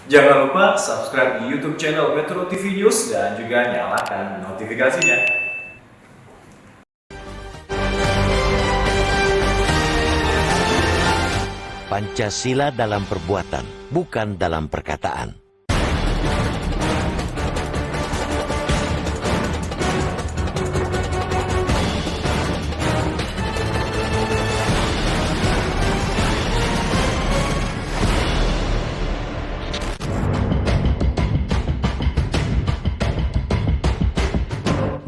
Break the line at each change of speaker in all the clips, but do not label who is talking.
Jangan lupa subscribe di YouTube channel Metro TV News dan juga nyalakan notifikasinya.
Pancasila dalam perbuatan, bukan dalam perkataan.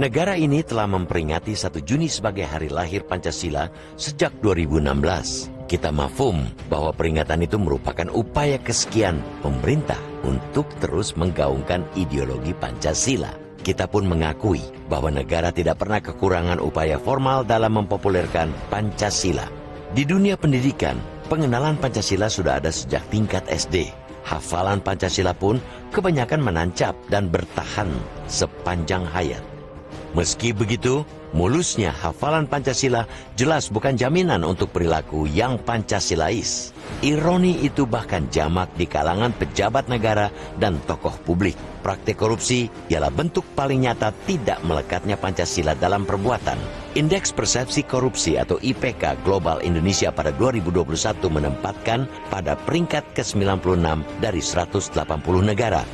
Negara ini telah memperingati 1 Juni sebagai hari lahir Pancasila sejak 2016. Kita mafhum bahwa peringatan itu merupakan upaya kesekian pemerintah untuk terus menggaungkan ideologi Pancasila. Kita pun mengakui bahwa negara tidak pernah kekurangan upaya formal dalam mempopulerkan Pancasila. Di dunia pendidikan, pengenalan Pancasila sudah ada sejak tingkat SD. Hafalan Pancasila pun kebanyakan menancap dan bertahan sepanjang hayat. Meski begitu, mulusnya hafalan Pancasila jelas bukan jaminan untuk perilaku yang Pancasilais. Ironi itu bahkan jamak di kalangan pejabat negara dan tokoh publik. Praktik korupsi ialah bentuk paling nyata tidak melekatnya Pancasila dalam perbuatan. Indeks Persepsi Korupsi atau IPK Global Indonesia pada 2021 menempatkan pada peringkat ke-96 dari 180 negara.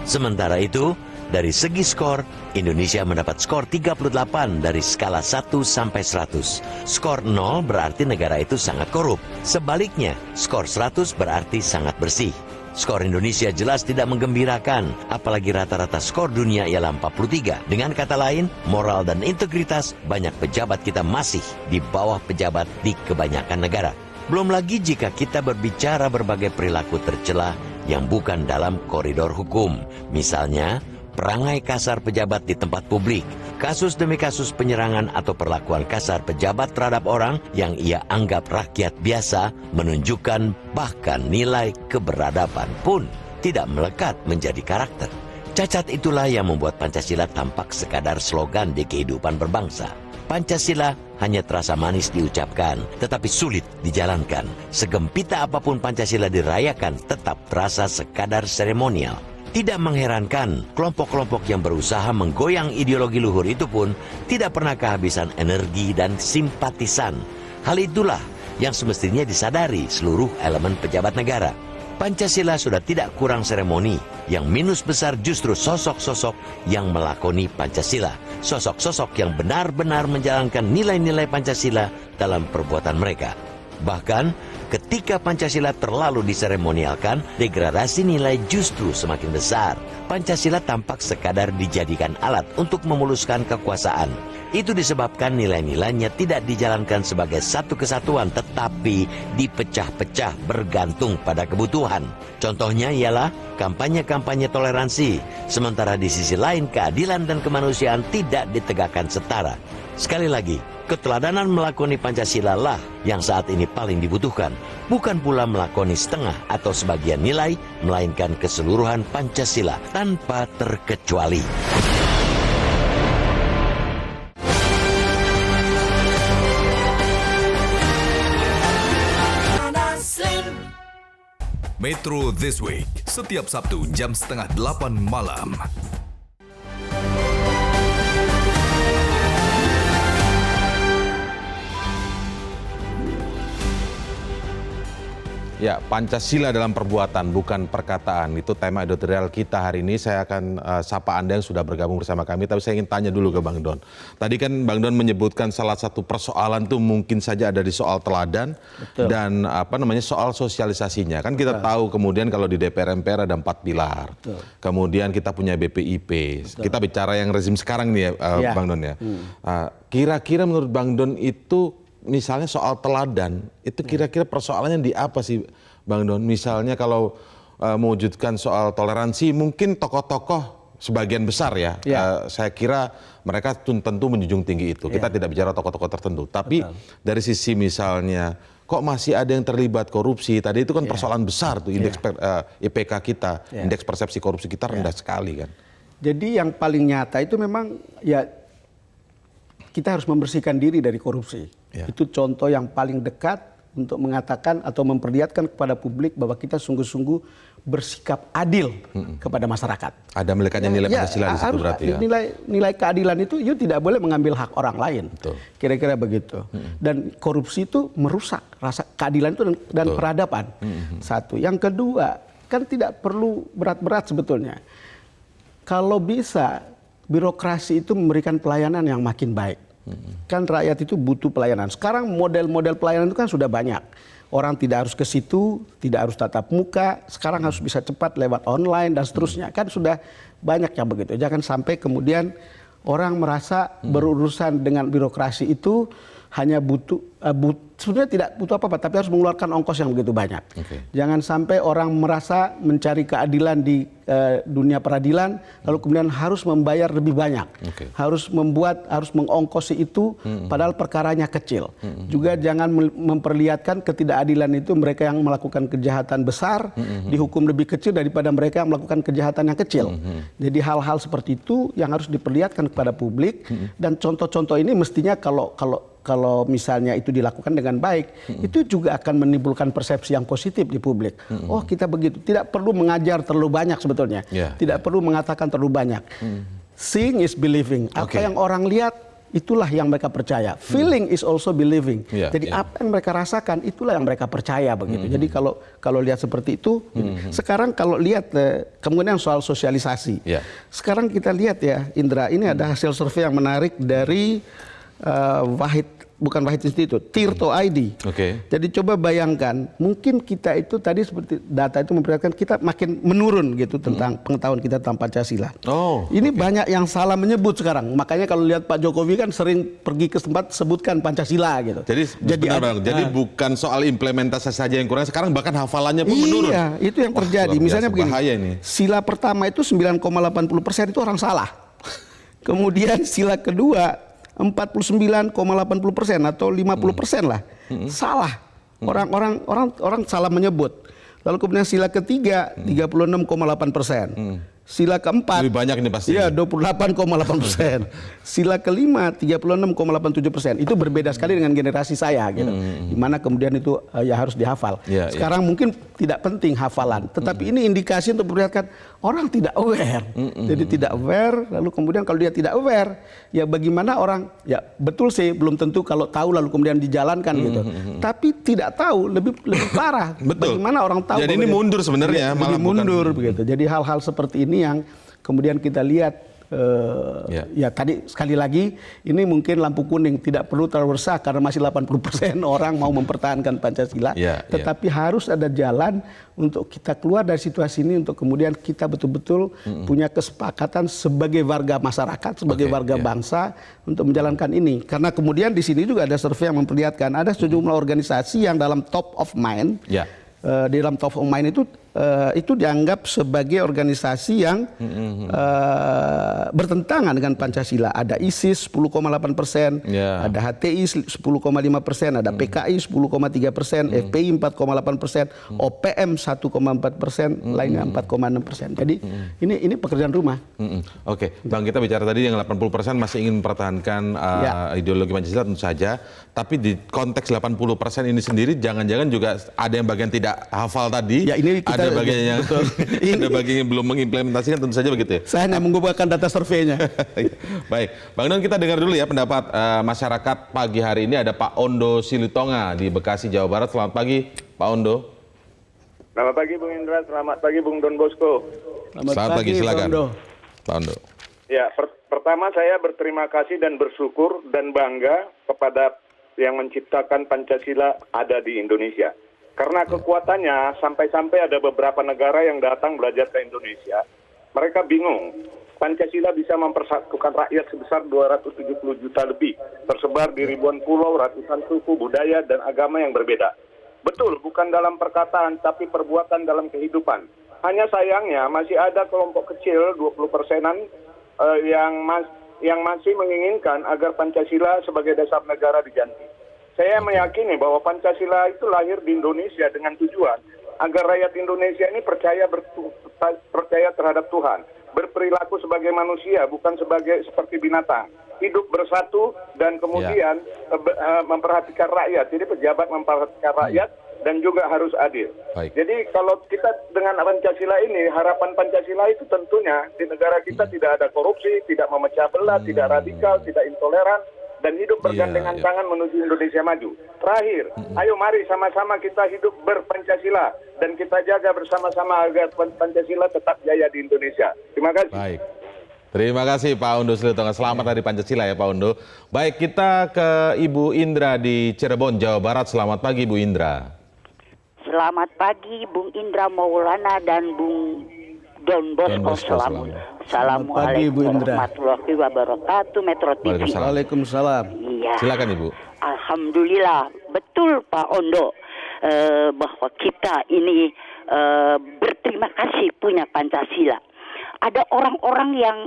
Sementara itu, dari segi skor, Indonesia mendapat skor 38 dari skala 1 sampai 100. Skor 0 berarti negara itu sangat korup. Sebaliknya, skor 100 berarti sangat bersih. Skor Indonesia jelas tidak menggembirakan, apalagi rata-rata skor dunia ialah 43. Dengan kata lain, moral dan integritas banyak pejabat kita masih di bawah pejabat di kebanyakan negara. Belum lagi jika kita berbicara berbagai perilaku tercela yang bukan dalam koridor hukum. Misalnya, perangai kasar pejabat di tempat publik, kasus demi kasus penyerangan atau perlakuan kasar pejabat terhadap orang yang ia anggap rakyat biasa menunjukkan bahkan nilai keberadaban pun tidak melekat menjadi karakter. Cacat itulah yang membuat Pancasila tampak sekadar slogan di kehidupan berbangsa. Pancasila hanya terasa manis diucapkan, tetapi sulit dijalankan. Segempita apapun Pancasila dirayakan tetap terasa sekadar seremonial. Tidak mengherankan, kelompok-kelompok yang berusaha menggoyang ideologi luhur itu pun tidak pernah kehabisan energi dan simpatisan. Hal itulah yang semestinya disadari seluruh elemen pejabat negara. Pancasila sudah tidak kurang seremoni, yang minus besar justru sosok-sosok yang melakoni Pancasila. Sosok-sosok yang benar-benar menjalankan nilai-nilai Pancasila dalam perbuatan mereka. Bahkan, ketika Pancasila terlalu diseremonialkan, degradasi nilai justru semakin besar. Pancasila tampak sekadar dijadikan alat untuk memuluskan kekuasaan. Itu disebabkan nilai-nilainya tidak dijalankan sebagai satu kesatuan, tetapi dipecah-pecah bergantung pada kebutuhan. Contohnya ialah kampanye-kampanye toleransi, sementara di sisi lain keadilan dan kemanusiaan tidak ditegakkan setara. Sekali lagi, keteladanan melakoni Pancasila lah yang saat ini paling dibutuhkan. Bukan pula melakoni setengah atau sebagian nilai, melainkan keseluruhan Pancasila tanpa terkecuali.
Metro This Week, setiap Sabtu jam 7:30 malam.
Ya, Pancasila dalam perbuatan, bukan perkataan. Itu tema editorial kita hari ini. Saya akan sapa Anda yang sudah bergabung bersama kami. Tapi saya ingin tanya dulu ke Bang Don. Tadi kan Bang Don menyebutkan salah satu persoalan itu mungkin saja ada di soal teladan. Betul. Dan soal sosialisasinya. Kan kita tahu kemudian kalau di DPR MPR ada 4 pilar. Betul. Kemudian kita punya BPIP. Betul. Kita bicara yang rezim sekarang nih ya, Bang Don ya. Kira-kira menurut Bang Don itu misalnya soal teladan, itu kira-kira persoalannya di apa sih Bang Don? Misalnya kalau mewujudkan soal toleransi, mungkin tokoh-tokoh sebagian besar ya, saya kira mereka tentu menjunjung tinggi itu. Kita tidak bicara tokoh-tokoh tertentu. Tapi dari sisi misalnya, kok masih ada yang terlibat korupsi? Tadi itu kan persoalan besar tuh, indeks IPK kita, indeks persepsi korupsi kita rendah sekali kan.
Jadi yang paling nyata itu memang ya kita harus membersihkan diri dari korupsi. Itu contoh yang paling dekat untuk mengatakan atau memperlihatkan kepada publik bahwa kita sungguh-sungguh bersikap adil kepada masyarakat.
Ada melekatnya nilai Pancasila di situ
harus
berarti ya.
Nilai keadilan itu you tidak boleh mengambil hak orang lain.
Betul.
Kira-kira begitu. Dan korupsi itu merusak rasa keadilan itu dan peradaban. Satu. Yang kedua, kan tidak perlu berat-berat sebetulnya. Kalau bisa birokrasi itu memberikan pelayanan yang makin baik. Kan rakyat itu butuh pelayanan. Sekarang model-model pelayanan itu kan sudah banyak. Orang tidak harus ke situ, tidak harus tatap muka, sekarang harus bisa cepat lewat online dan seterusnya. Kan sudah banyak yang begitu. Jangan sampai kemudian orang merasa berurusan dengan birokrasi itu hanya sebenarnya tidak butuh apa-apa, tapi harus mengeluarkan ongkos yang begitu banyak. Jangan sampai orang merasa mencari keadilan di dunia peradilan, lalu kemudian harus membayar lebih banyak. Harus mengongkosi itu, padahal perkaranya kecil. Juga jangan memperlihatkan ketidakadilan itu mereka yang melakukan kejahatan besar, dihukum lebih kecil daripada mereka yang melakukan kejahatan yang kecil. Jadi hal-hal seperti itu yang harus diperlihatkan kepada publik, dan contoh-contoh ini mestinya kalau misalnya itu dilakukan dengan baik, itu juga akan menimbulkan persepsi yang positif di publik. Oh, kita begitu. Tidak perlu mengajar terlalu banyak sebetulnya. Tidak perlu mengatakan terlalu banyak. Seeing is believing. Apa yang orang lihat, itulah yang mereka percaya. Feeling is also believing. Jadi apa yang mereka rasakan, itulah yang mereka percaya begitu. Jadi kalau lihat seperti itu, sekarang kalau lihat kemudian soal sosialisasi. Sekarang kita lihat ya, Indra, ini ada hasil survei yang menarik dari bukan Wahid Institute, Tirto ID. Jadi coba bayangkan, mungkin kita itu tadi seperti data itu memperlihatkan kita makin menurun gitu tentang pengetahuan kita tentang Pancasila. Ini banyak yang salah menyebut sekarang. Makanya kalau lihat Pak Jokowi kan sering pergi ke tempat sebutkan Pancasila gitu.
Jadi bukan soal implementasi saja yang kurang, sekarang bahkan hafalannya pun menurun.
Iya, itu yang terjadi. Misalnya begini, sila pertama itu 9,80% itu orang salah. Kemudian sila kedua 49,80% atau 50% lah, salah. Orang salah menyebut. Lalu kemudian sila ketiga 36,8%. Sila keempat
lebih banyak ini pasti.
Iya, 28,8%. Sila kelima 36,87%. Itu berbeda sekali dengan generasi saya gitu. Di mana kemudian itu ya harus dihafal. Sekarang mungkin tidak penting hafalan, tetapi ini indikasi untuk memperlihatkan orang tidak aware. Jadi tidak aware, lalu kemudian kalau dia tidak aware, ya bagaimana orang, ya betul sih belum tentu kalau tahu lalu kemudian dijalankan gitu. Tapi tidak tahu lebih parah.
Bagaimana
orang tahu.
Jadi ini mundur sebenarnya,
malah mundur begitu. Jadi hal-hal seperti ini yang kemudian kita lihat ya tadi sekali lagi ini mungkin lampu kuning, tidak perlu terlalu resah karena masih 80% orang mau mempertahankan Pancasila, tetapi harus ada jalan untuk kita keluar dari situasi ini, untuk kemudian kita betul-betul punya kesepakatan sebagai warga masyarakat, sebagai warga bangsa untuk menjalankan ini. Karena kemudian di sini juga ada survei yang memperlihatkan ada sejumlah organisasi yang dalam top of mind, di dalam top of mind itu dianggap sebagai organisasi yang bertentangan dengan Pancasila. Ada ISIS 10,8%, ada HTI 10,5%, ada PKI 10,3%, FPI 4,8%, OPM 1,4%, lainnya 4,6%. Jadi ini pekerjaan rumah.
Bang, kita bicara tadi yang 80% masih ingin mempertahankan ideologi Pancasila tentu saja, tapi di konteks 80% ini sendiri jangan-jangan juga ada yang bagian tidak hafal tadi, ada bagian yang ada bagian yang belum mengimplementasikan, tentu saja begitu ya.
Saya hanya mengumpulkan data surveinya.
Baik, Bang Don, kita dengar dulu ya pendapat masyarakat pagi hari ini. Ada Pak Ondo Silitonga di Bekasi, Jawa Barat. Selamat pagi, Pak Ondo.
Selamat pagi, Bung Indra. Selamat pagi, Bung Don Bosco.
Selamat pagi, silakan. Pak Ondo.
Ya, pertama saya berterima kasih dan bersyukur dan bangga kepada yang menciptakan Pancasila ada di Indonesia. Karena kekuatannya sampai-sampai ada beberapa negara yang datang belajar ke Indonesia. Mereka bingung. Pancasila bisa mempersatukan rakyat sebesar 270 juta lebih. Tersebar di ribuan pulau, ratusan suku, budaya, dan agama yang berbeda. Betul, bukan dalam perkataan, tapi perbuatan dalam kehidupan. Hanya sayangnya masih ada kelompok kecil, 20%-an, yang masih menginginkan agar Pancasila sebagai dasar negara diganti. Saya meyakini bahwa Pancasila itu lahir di Indonesia dengan tujuan agar rakyat Indonesia ini percaya terhadap Tuhan, berperilaku sebagai manusia, bukan seperti binatang, hidup bersatu dan kemudian memperhatikan rakyat. Jadi pejabat memperhatikan rakyat, dan juga harus adil.
Baik.
Jadi kalau kita dengan Pancasila ini, harapan Pancasila itu tentunya di negara kita tidak ada korupsi, tidak memecah belah, tidak radikal, tidak intoleran, dan hidup bergandengan
Iya.
tangan menuju Indonesia maju. Terakhir, ayo mari sama-sama kita hidup berpancasila dan kita jaga bersama-sama agar Pancasila tetap jaya di Indonesia. Terima kasih.
Baik. Terima kasih Pak Undo Silitonga. Selamat Hari Pancasila ya Pak Undo. Baik, kita ke Ibu Indra di Cirebon, Jawa Barat. Selamat pagi Bu Indra.
Selamat pagi Bung Indra Maulana dan Bung Don Bosco.
Pagi, Bu
Assalamualaikum
Indra.
warahmatullahi wabarakatuh. Metro TV.
Waalaikumsalam.
Waalaikumsalam.
Iya.
Silakan Ibu.
Alhamdulillah, betul Pak Ondo, bahwa kita ini berterima kasih punya Pancasila. Ada orang-orang yang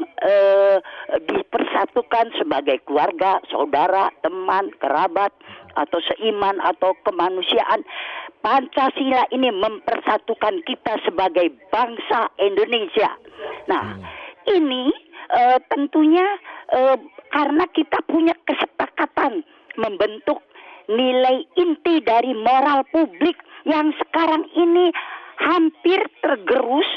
dipersatukan sebagai keluarga, saudara, teman, kerabat, atau seiman, atau kemanusiaan. Pancasila ini mempersatukan kita sebagai bangsa Indonesia. Nah, ini tentunya karena kita punya kesepakatan membentuk nilai inti dari moral publik yang sekarang ini hampir tergerus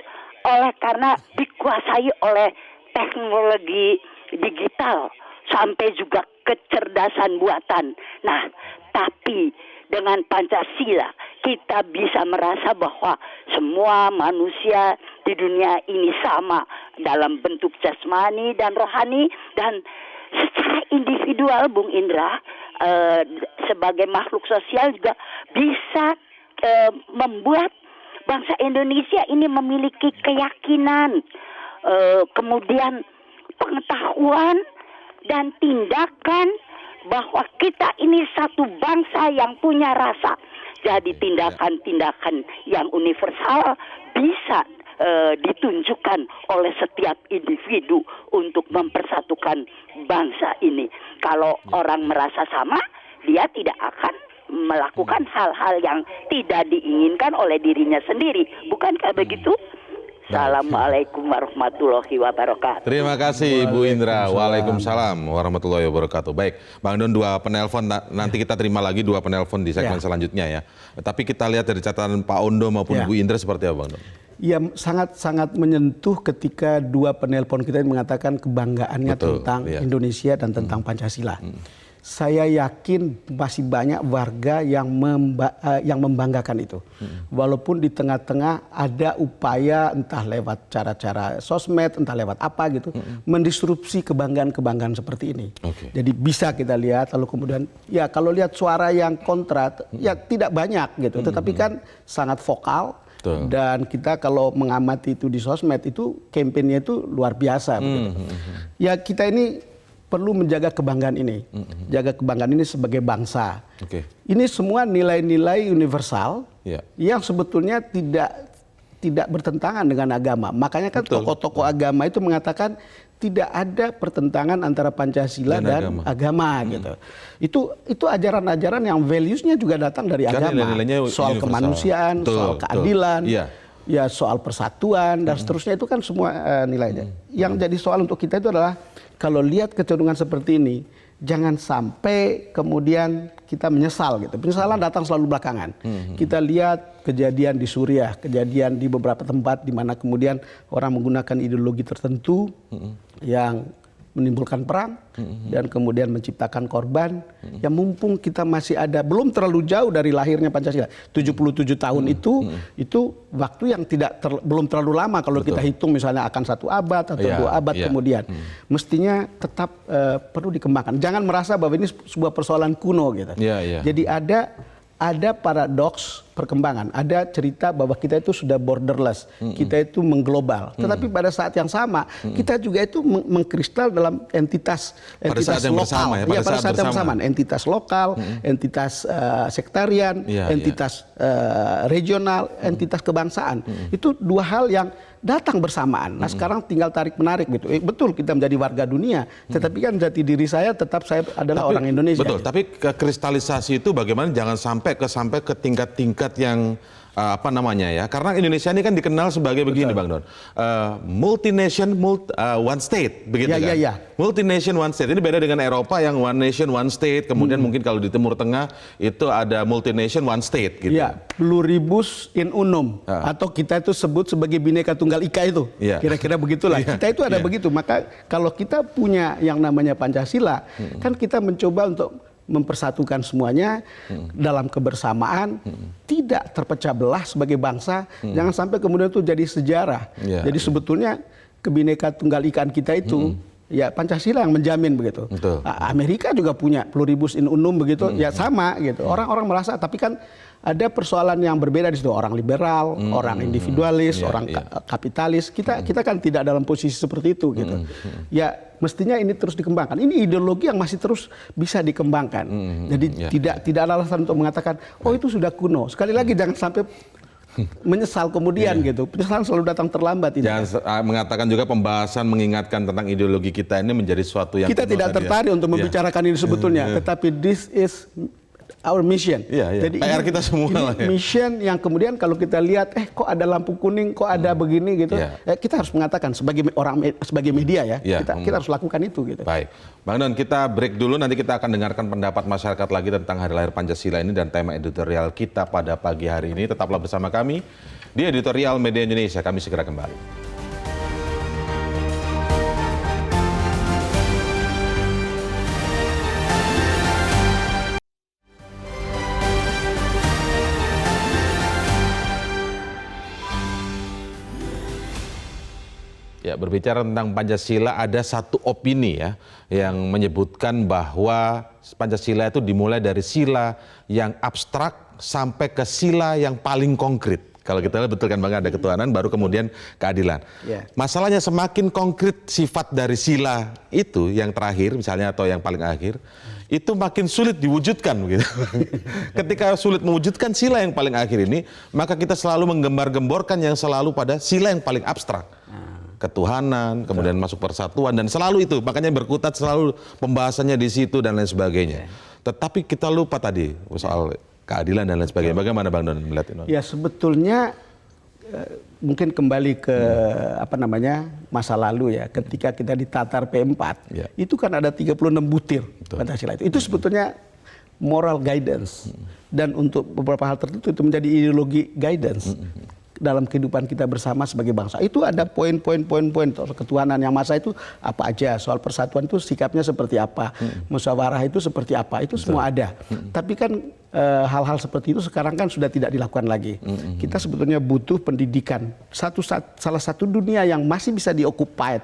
karena dikuasai oleh teknologi digital sampai juga kecerdasan buatan. Nah, tapi dengan Pancasila kita bisa merasa bahwa semua manusia di dunia ini sama dalam bentuk jasmani dan rohani, dan secara individual Bung Indra sebagai makhluk sosial juga bisa membuat bangsa Indonesia ini memiliki keyakinan, kemudian pengetahuan dan tindakan bahwa kita ini satu bangsa yang punya rasa. Jadi tindakan-tindakan yang universal bisa ditunjukkan oleh setiap individu untuk mempersatukan bangsa ini. Kalau orang merasa sama, dia tidak akan melakukan hal-hal yang tidak diinginkan oleh dirinya sendiri. Bukankah begitu? Assalamualaikum warahmatullahi wabarakatuh.
Terima kasih Bu Indra. Waalaikumsalam warahmatullahi wabarakatuh. Baik, Bang Don, dua penelpon, nanti kita terima lagi dua penelpon di segmen selanjutnya ya. Tapi kita lihat dari catatan Pak Ondo maupun Bu Indra seperti apa Bang Don?
Ya, sangat-sangat menyentuh ketika dua penelpon kita mengatakan kebanggaannya tentang Indonesia dan tentang Pancasila. Saya yakin masih banyak warga yang membanggakan itu. Walaupun di tengah-tengah ada upaya entah lewat cara-cara sosmed, entah lewat apa gitu, mendisrupsi kebanggaan-kebanggaan seperti ini. Jadi bisa kita lihat, lalu kemudian ya kalau lihat suara yang kontra, ya tidak banyak gitu, tetapi kan sangat vokal. Dan kita kalau mengamati itu di sosmed itu kampanye itu luar biasa. Ya kita ini perlu menjaga kebanggaan ini, jaga kebanggaan ini sebagai bangsa. Ini semua nilai-nilai universal yang sebetulnya tidak bertentangan dengan agama. Makanya kan tokoh-tokoh agama itu mengatakan tidak ada pertentangan antara Pancasila dan agama gitu. Itu ajaran-ajaran yang values-nya juga datang dari agama. Soal kemanusiaan, soal keadilan, ya soal persatuan dan seterusnya, itu kan semua nilainya. Yang jadi soal untuk kita itu adalah kalau lihat kecenderungan seperti ini, jangan sampai kemudian kita menyesal gitu. Penyesalan datang selalu belakangan. Kita lihat kejadian di Suriah, kejadian di beberapa tempat di mana kemudian orang menggunakan ideologi tertentu yang menimbulkan perang dan kemudian menciptakan korban. Yang mumpung kita masih ada, belum terlalu jauh dari lahirnya Pancasila, 77 tahun itu waktu yang belum terlalu lama kalau kita hitung misalnya akan 1 abad atau 2 abad kemudian. Mestinya tetap perlu dikembangkan. Jangan merasa bahwa ini sebuah persoalan kuno gitu. Jadi ada paradoks perkembangan, ada cerita bahwa kita itu sudah borderless, kita itu mengglobal. Tetapi pada saat yang sama, kita juga itu mengkristal dalam entitas lokal. Pada saat yang bersamaan, entitas lokal, entitas sektarian, entitas regional, entitas kebangsaan. Itu dua hal yang datang bersamaan. Nah sekarang tinggal tarik menarik gitu. Betul kita menjadi warga dunia, tetapi kan jati diri saya tetap saya adalah orang Indonesia.
Betul, tapi kekristalisasi itu bagaimana jangan sampai ke tingkat-tingkat yang apa namanya ya? Karena Indonesia ini kan dikenal sebagai begini, Bang Don, multination, one state, begitu kan?
Ya.
Multination, one state. Ini beda dengan Eropa yang one nation, one state. Kemudian mungkin kalau di Timur Tengah itu ada multination, one state, gitu.
Ya, pluribus in unum, atau kita itu sebut sebagai Bhinneka Tunggal Ika itu, kira-kira begitulah. Kita itu ada begitu. Maka kalau kita punya yang namanya Pancasila, kan kita mencoba untuk mempersatukan semuanya dalam kebersamaan, tidak terpecah belah sebagai bangsa, jangan sampai kemudian itu jadi sejarah. Jadi sebetulnya Kebhinneka Tunggal Ikaan kita itu ya Pancasila yang menjamin begitu. Amerika juga punya pluribus in unum begitu, ya sama gitu. Orang-orang merasa, tapi kan ada persoalan yang berbeda di situ. Orang liberal, orang individualis, orang kapitalis. Kita kan tidak dalam posisi seperti itu gitu. Ya mestinya ini terus dikembangkan. Ini ideologi yang masih terus bisa dikembangkan. Jadi tidak ada alasan untuk mengatakan oh itu sudah kuno. Sekali lagi jangan sampai menyesal kemudian gitu. Penyesalan selalu datang terlambat.
Jangan mengatakan juga pembahasan mengingatkan tentang ideologi kita ini menjadi suatu yang
kita tidak tertarik untuk membicarakan ini sebetulnya. Tetapi this is our mission.
Jadi PR kita semua
ini
lah ya.
Mission yang kemudian kalau kita lihat kok ada lampu kuning, kok ada begini gitu. Kita harus mengatakan sebagai media ya, kita harus lakukan itu gitu.
Baik. Bang Don, kita break dulu, nanti kita akan dengarkan pendapat masyarakat lagi tentang Hari Lahir Pancasila ini dan tema editorial kita pada pagi hari ini. Tetaplah bersama kami di Editorial Media Indonesia. Kami segera kembali. Ya, berbicara tentang Pancasila, ada satu opini ya yang menyebutkan bahwa Pancasila itu dimulai dari sila yang abstrak sampai ke sila yang paling konkret. Kalau kita lihat betul kan Bang, ada ketuhanan baru kemudian keadilan. Masalahnya semakin konkret sifat dari sila itu yang terakhir misalnya atau yang paling akhir, itu makin sulit diwujudkan begitu. Ketika sulit mewujudkan sila yang paling akhir ini, maka kita selalu menggembar-gemborkan yang selalu pada sila yang paling abstrak. Ketuhanan, kemudian masuk persatuan, dan selalu itu, makanya berkutat selalu pembahasannya di situ dan lain sebagainya. Tetapi kita lupa tadi soal keadilan dan lain sebagainya. Bagaimana Bang Don melihat ini?
Ya sebetulnya mungkin kembali ke masa lalu ya, ketika kita ditatar P4, itu kan ada 36 butir Pancasila itu sebetulnya moral guidance, dan untuk beberapa hal tertentu itu menjadi ideologi guidance dalam kehidupan kita bersama sebagai bangsa. Itu ada poin-poin soal ketuhanan yang masa itu apa aja, soal persatuan itu sikapnya seperti apa, musyawarah itu seperti apa, itu semua ada. Tapi kan hal-hal seperti itu sekarang kan sudah tidak dilakukan lagi. Kita sebetulnya butuh pendidikan. Salah satu dunia yang masih bisa dioccupy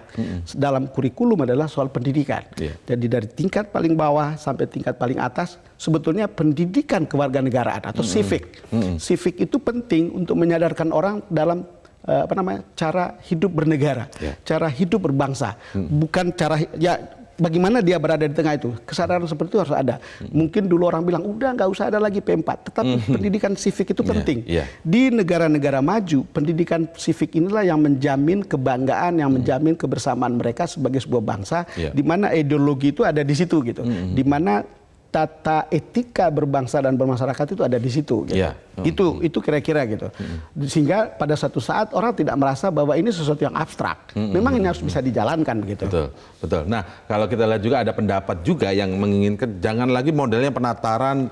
dalam kurikulum adalah soal pendidikan. Jadi dari tingkat paling bawah sampai tingkat paling atas, sebetulnya pendidikan kewarganegaraan atau civic. Civic itu penting untuk menyadarkan orang dalam cara hidup bernegara, cara hidup berbangsa, bukan cara bagaimana dia berada di tengah itu. Kesadaran seperti itu harus ada. Mungkin dulu orang bilang udah nggak usah ada lagi P4, tetapi pendidikan civic itu penting. Di negara-negara maju, pendidikan civic inilah yang menjamin kebanggaan, yang menjamin kebersamaan mereka sebagai sebuah bangsa, di mana ideologi itu ada di situ gitu, di mana tata etika berbangsa dan bermasyarakat itu ada di situ. Gitu. Itu kira-kira gitu. Sehingga pada satu saat orang tidak merasa bahwa ini sesuatu yang abstrak. Memang ini harus bisa dijalankan begitu.
Betul. Nah, kalau kita lihat juga ada pendapat juga yang menginginkan jangan lagi modelnya penataran.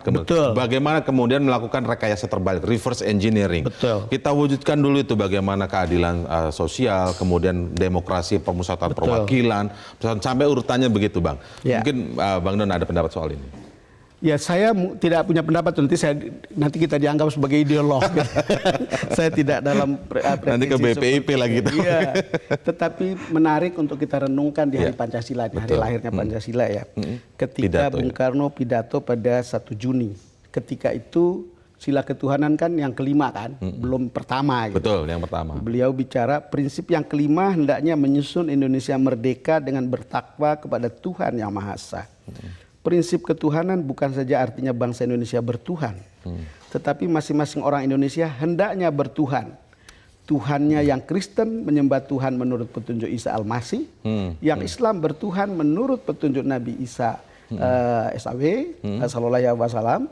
Bagaimana kemudian melakukan rekayasa terbalik, reverse engineering. Kita wujudkan dulu itu bagaimana keadilan sosial, kemudian demokrasi, pemusatan perwakilan, sampai urutannya begitu, Bang. Mungkin Bang Don ada pendapat soal ini.
Ya saya tidak punya pendapat, nanti kita dianggap sebagai ideolog. Saya tidak dalam
nanti ke BPIP lagi.
Tetapi menarik untuk kita renungkan di hari Pancasila, di hari lahirnya Pancasila ya. Ketika Bung Karno pidato pada 1 Juni, ketika itu sila ketuhanan kan yang kelima kan, belum pertama. Gitu.
Betul, yang pertama.
Beliau bicara prinsip yang kelima hendaknya menyusun Indonesia merdeka dengan bertakwa kepada Tuhan Yang Maha Esa. Prinsip ketuhanan bukan saja artinya bangsa Indonesia bertuhan, tetapi masing-masing orang Indonesia hendaknya bertuhan. Tuhannya yang Kristen menyembah Tuhan menurut petunjuk Isa Al-Masih, yang Islam bertuhan menurut petunjuk Nabi Isa SAW, sallallahu alaihi wasallam.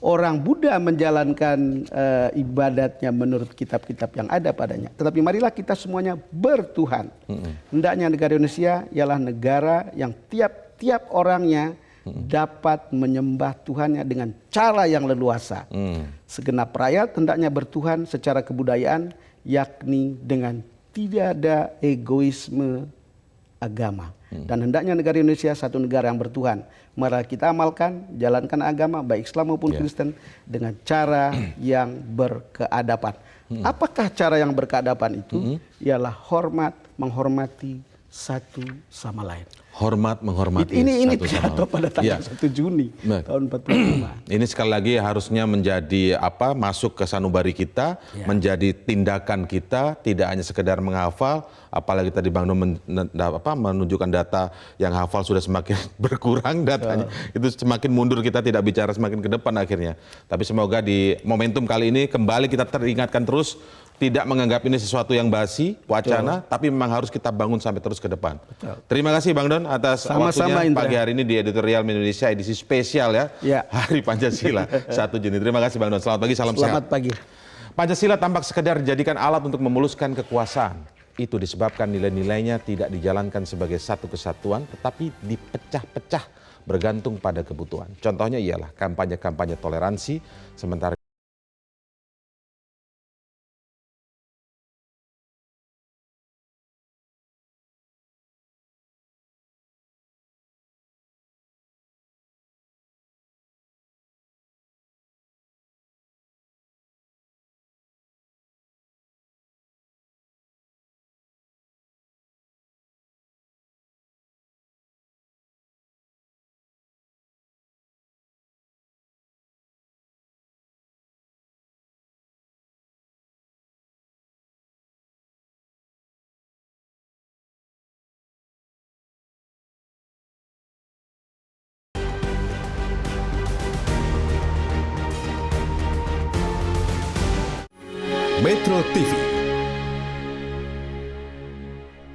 orang Buddha menjalankan ibadatnya menurut kitab-kitab yang ada padanya. Tetapi marilah kita semuanya bertuhan. Hendaknya negara Indonesia ialah negara yang tiap orangnya dapat menyembah Tuhannya dengan cara yang leluasa. Segenap rakyat hendaknya bertuhan secara kebudayaan, yakni dengan tidak ada egoisme agama. Dan hendaknya negara Indonesia satu negara yang bertuhan. Mari kita amalkan, jalankan agama baik Islam maupun Kristen dengan cara yang berkeadapan. Apakah cara yang berkeadapan itu? Ialah hormat, menghormati satu sama lain.
Hormat menghormati
Ini
satu sama
pidato
lain.
pada tanggal 1 Juni tahun 45.
Ini sekali lagi harusnya menjadi masuk ke sanubari kita, menjadi tindakan kita, tidak hanya sekedar menghafal, apalagi tadi Bang Don menunjukkan data yang hafal sudah semakin berkurang datanya. Itu semakin mundur, kita tidak bicara semakin ke depan akhirnya. Tapi semoga di momentum kali ini kembali kita teringatkan terus, tidak menganggap ini sesuatu yang basi, wacana, tapi memang harus kita bangun sampai terus ke depan. Terima kasih Bang Don atas waktunya pagi hari ini di Editorial Indonesia edisi spesial Hari Pancasila 1 Juni. Terima kasih Bang Don. Selamat pagi, salam sehat.
Selamat pagi.
Pancasila tampak sekedar dijadikan alat untuk memuluskan kekuasaan. Itu disebabkan nilai-nilainya tidak dijalankan sebagai satu kesatuan, tetapi dipecah-pecah bergantung pada kebutuhan. Contohnya ialah kampanye-kampanye toleransi, sementara
Metro TV